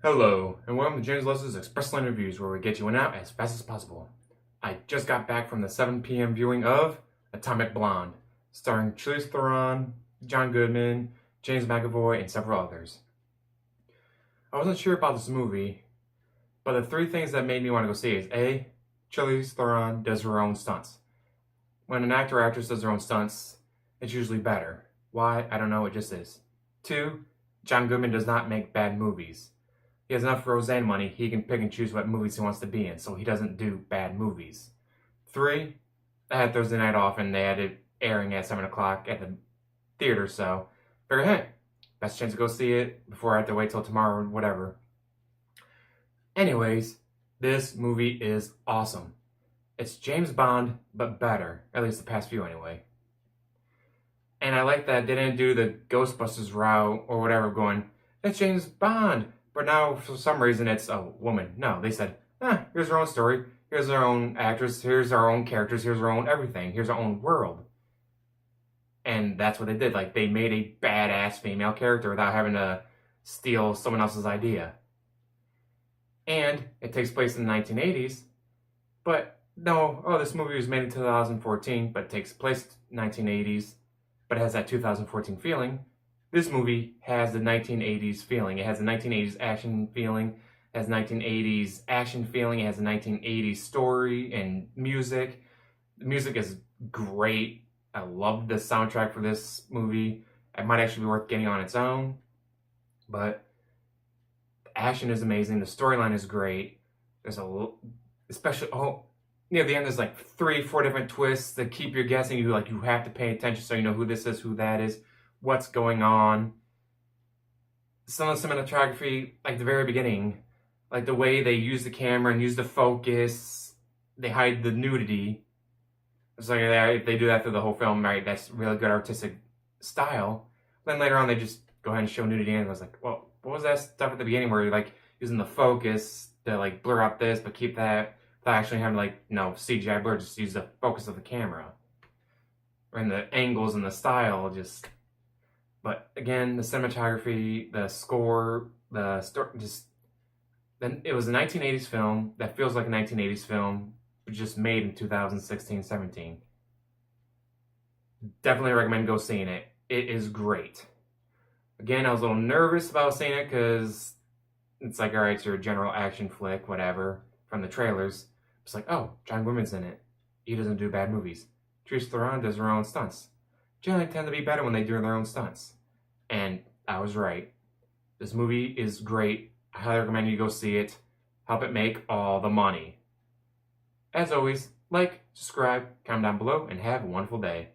Hello, and welcome to James Lester's Express Lane Reviews, where we get you in and out as fast as possible. I just got back from the 7 p.m. viewing of Atomic Blonde, starring Charlize Theron, John Goodman, James McAvoy, and several others. I wasn't sure about this movie, but the three things that made me want to go see it is A. Charlize Theron does her own stunts. When an actor or actress does their own stunts, it's usually better. Why? I don't know, it just is. 2. John Goodman does not make bad movies. He has enough Roseanne money, he can pick and choose what movies he wants to be in, so he doesn't do bad movies. 3, I had Thursday night off and they had it airing at 7 o'clock at the theater, so figured, hey, best chance to go see it before I have to wait till tomorrow or whatever. Anyways, this movie is awesome. It's James Bond, but better, at least the past few anyway. And I like that they didn't do the Ghostbusters route or whatever going, it's James Bond, but now for some reason it's a woman. No, they said, here's our own story, here's our own actress, here's our own characters, here's our own everything, here's our own world. And that's what they did. Like, they made a badass female character without having to steal someone else's idea. And it takes place in the 1980s, but no, this movie was made in 2014, but it takes place in the 1980s, but it has that 2014 feeling. This movie has the 1980s feeling. It has the 1980s action feeling, it has 1980s action feeling, it has the 1980s story and music. The music is great. I love the soundtrack for this movie. It might actually be worth getting on its own, but the action is amazing. The storyline is great. There's especially, near the end, there's like 3-4 different twists that keep you guessing. You have to pay attention so you know who this is, who that is, what's going on. Some of the cinematography, like the very beginning, like the way they use the camera and use the focus, they hide the nudity. It's like if they do that through the whole film, right, that's really good artistic style. Then later on, they just go ahead and show nudity, and I was like, well, what was that stuff at the beginning where you're like using the focus to like blur out this, but keep that without actually having like, CGI blur, just use the focus of the camera. And the angles and the style just, but again, the cinematography, the score, the story, then it was a 1980s film that feels like a 1980s film, just made in 2016-17. Definitely recommend go seeing it. It is great. Again, I was a little nervous about seeing it because it's like, all right, it's your general action flick, whatever, from the trailers. It's like, oh, John Goodman's in it. He doesn't do bad movies. Charlize Theron does her own stunts. Generally tend to be better when they do their own stunts. And I was right. This movie is great. I highly recommend you go see it. Help it make all the money. As always, like, subscribe, comment down below, and have a wonderful day.